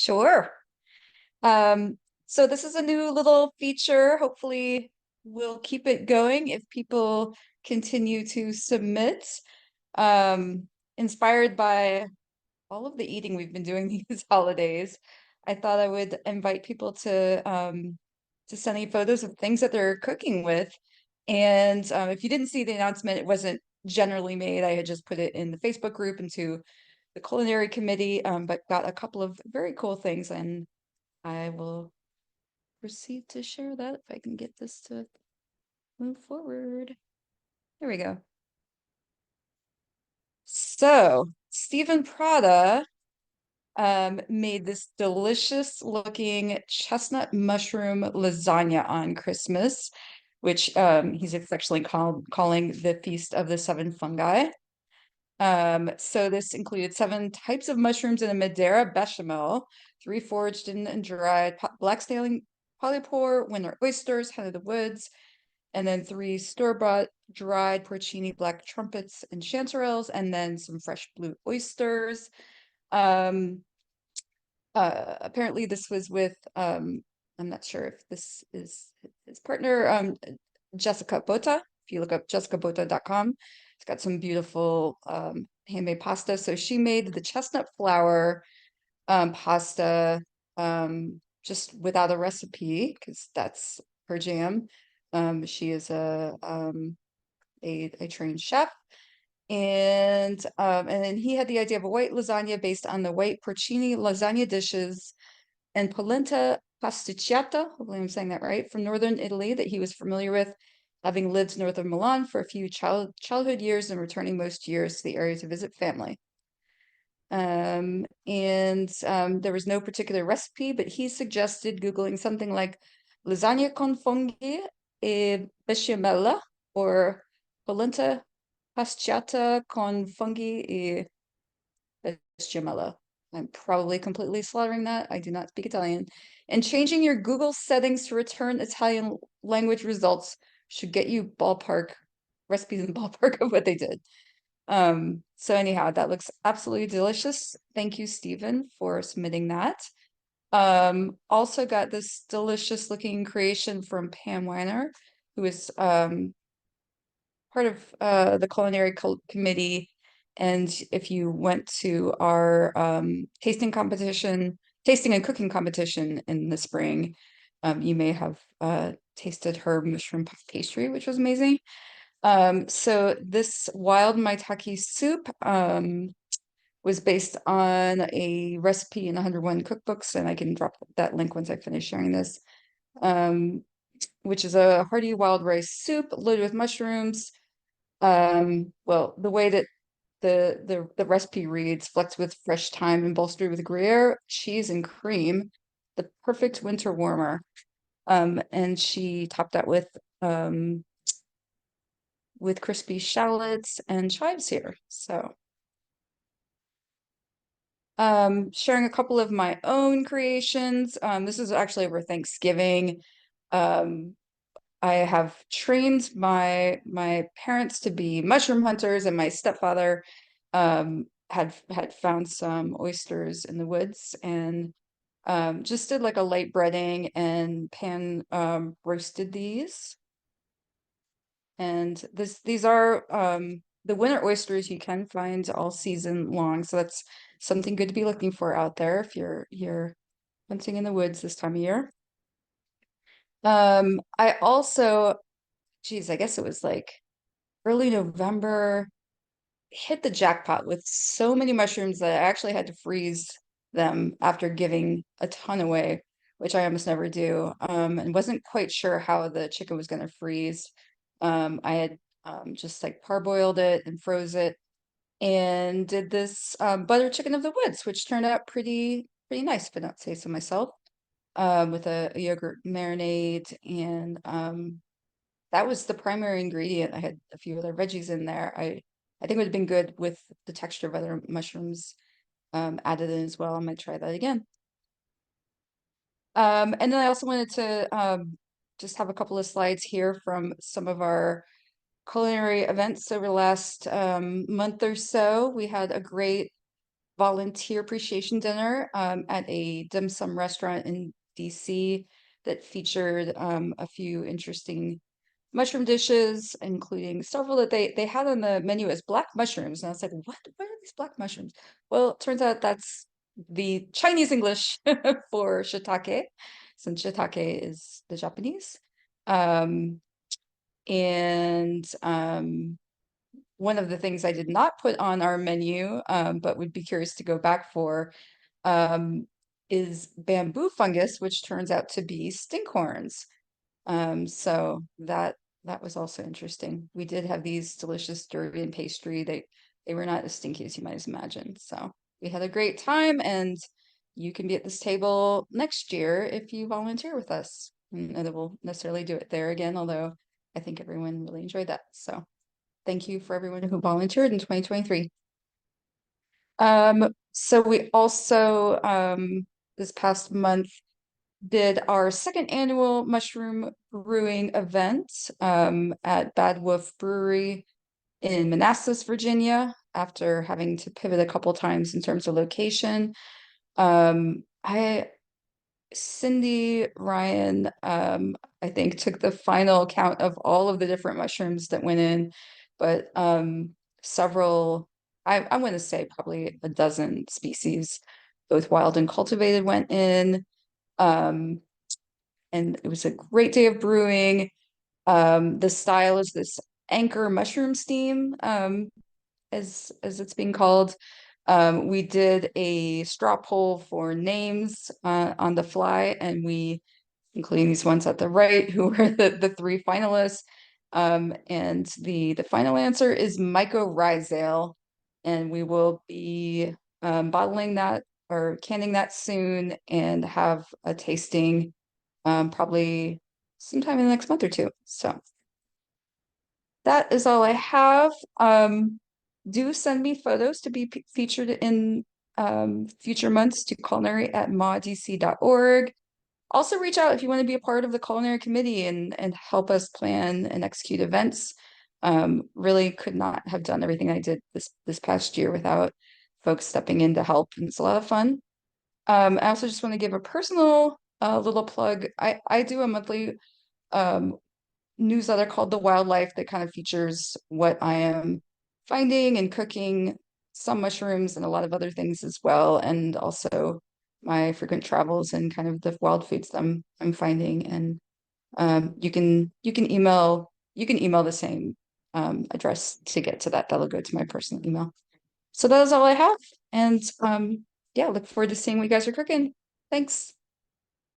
Sure. So this is a new little feature. Hopefully we'll keep it going if people continue to submit. Inspired by all of the eating we've been doing these holidays, I thought I would invite people to send me photos of things that they're cooking with. And if you didn't see the announcement, it wasn't generally made. I had just put it in the Facebook group into the culinary committee, but got a couple of very cool things, and I will proceed to share that if I can get this to move forward. There we go. So Stephen Prada made this delicious looking chestnut mushroom lasagna on Christmas, which he's affectionately calling the Feast of the Seven Fungi. So this included 7 types of mushrooms in a Madeira bechamel, 3 foraged and dried black sailing polypore, winter oysters, hen of the woods, and then 3 store-bought dried porcini black trumpets and chanterelles, and then some fresh blue oysters. Um, Apparently this was with I'm not sure if this is his partner, Jessica Bota. If you look up jessicabota.com, it's got some beautiful handmade pasta. So she made the chestnut flour pasta just without a recipe because that's her jam. She is a trained chef. And then he had the idea of a white lasagna based on the white porcini lasagna dishes and polenta pasticciata, hopefully I'm saying that right, from northern Italy that he was familiar with, having lived north of Milan for a few childhood years and returning most years to the area to visit family. There was no particular recipe, but he suggested Googling something like lasagna con funghi e besciamella or polenta pasciata con funghi e besciamella. I'm probably completely slaughtering that. I do not speak Italian. And changing your Google settings to return Italian language results should get you ballpark recipes in the ballpark of what they did. So anyhow, that looks absolutely delicious. Thank you, Stephen, for submitting that. Also got this delicious looking creation from Pam Weiner, who is part of the culinary committee. And if you went to our tasting and cooking competition in the spring, you may have tasted her mushroom puff pastry, which was amazing. So this wild maitake soup was based on a recipe in 101 cookbooks, and I can drop that link once I finish sharing this. Which is a hearty wild rice soup loaded with mushrooms. Well, the way that the recipe reads, flecked with fresh thyme and bolstered with Gruyere, cheese, and cream, the perfect winter warmer. And she topped that with crispy shallots and chives here. So sharing a couple of my own creations. This is actually over Thanksgiving. Um, I have trained my parents to be mushroom hunters, and my stepfather had found some oysters in the woods, and just did like a light breading and pan roasted these. And these are the winter oysters you can find all season long, so that's something good to be looking for out there if you're hunting in the woods this time of year. I also, geez, I guess it was like early November, hit the jackpot with so many mushrooms that I actually had to freeze them after giving a ton away, which I almost never do. And wasn't quite sure how the chicken was going to freeze. I had just like parboiled it and froze it, and did this butter chicken of the woods, which turned out pretty nice, if I don't say so myself, with a yogurt marinade, and that was the primary ingredient. I had a few other veggies in there. I think it would have been good with the texture of other mushrooms added in as well. I might try that again. And then I also wanted to just have a couple of slides here from some of our culinary events over the last month or so. We had a great volunteer appreciation dinner at a dim sum restaurant in DC that featured a few interesting mushroom dishes, including several that they had on the menu as black mushrooms. And I was like, what are these black mushrooms? Well, it turns out that's the Chinese English for shiitake, since shiitake is the Japanese. Um, and one of the things I did not put on our menu, but would be curious to go back for, um, is bamboo fungus, which turns out to be stinkhorns. So that was also interesting. We did have these delicious durian pastry. They were not as stinky as you might imagine. So we had a great time, and you can be at this table next year if you volunteer with us. And that we'll necessarily do it there again, although I think everyone really enjoyed that. So thank you for everyone who volunteered in 2023. So we also this past month did our second annual mushroom brewing event at Bad Wolf Brewery in Manassas, Virginia, after having to pivot a couple times in terms of location. I Cindy Ryan, I think took the final count of all of the different mushrooms that went in, but several, I want to say probably a dozen species, both wild and cultivated, went in. Um, and it was a great day of brewing. The style is this anchor mushroom steam, as it's being called. We did a straw poll for names on the fly, and including these ones at the right, who were the three finalists. And the final answer is mycorrhizale, and we will be bottling that or canning that soon and have a tasting probably sometime in the next month or two. So that is all I have. Do send me photos to be featured in future months to culinary@mawdc.org. Also reach out if you want to be a part of the culinary committee and help us plan and execute events. Really could not have done everything I did this past year without folks stepping in to help, and it's a lot of fun. I also just want to give a personal little plug. I do a monthly um, newsletter called The Wildlife that kind of features what I am finding and cooking, some mushrooms and a lot of other things as well, and also my frequent travels and kind of the wild foods that I'm finding. And you can email the same address to get to that. That'll go to my personal email. So that is all I have. And yeah, look forward to seeing what you guys are cooking. Thanks.